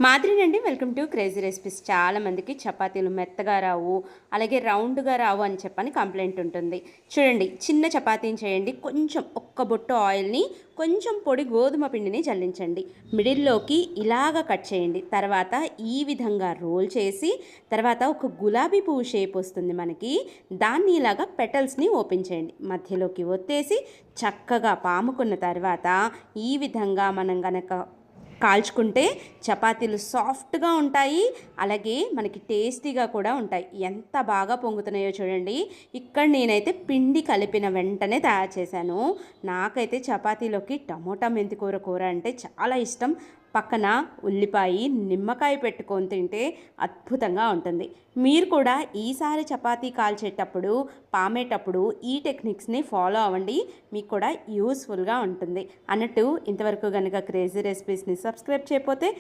మాదిరినండి. Welcome to crazy recipes. చాలామందికి చపాతీలు మెత్తగా రావు, అలాగే రౌండ్గా రావు అని చెప్పని కంప్లైంట్ ఉంటుంది. చూడండి, చిన్న చపాతీని చేయండి. కొంచెం ఒక్క బొట్టు ఆయిల్ని, కొంచెం పొడి గోధుమ పిండిని జల్లించండి. మిడిల్లోకి ఇలాగ కట్ చేయండి. తర్వాత ఈ విధంగా రోల్ చేసి, తర్వాత ఒక గులాబీ పువ్వు షేప్ వస్తుంది మనకి. దాన్ని ఇలాగ పెటల్స్ని ఓపెన్ చేయండి. మధ్యలోకి ఒత్తేసి చక్కగా పాముకున్న తర్వాత ఈ విధంగా మనం గనక కాల్చుకుంటే చపాతీలు సాఫ్ట్గా ఉంటాయి, అలాగే మనకి టేస్టీగా కూడా ఉంటాయి. ఎంత బాగా పొంగుతున్నాయో చూడండి. ఇక్కడ నేనైతే పిండి కలిపిన వెంటనే తయారు చేశాను. నాకైతే చపాతీలోకి టమోటా మెంతికూర కూర అంటే చాలా ఇష్టం. పక్కన ఉల్లిపాయ నిమ్మకాయ పెట్టుకొని తింటే అద్భుతంగా ఉంటుంది. మీరు కూడా ఈసారి చపాతీ కాల్చేటప్పుడు, పామేటప్పుడు ఈ టెక్నిక్స్ని ఫాలో అవ్వండి. మీకు కూడా యూస్ఫుల్గా ఉంటుంది. అన్నట్టు ఇంతవరకు కనుక క్రేజీ రెసిపీస్ని సబ్స్క్రైబ్ చేయకపోతే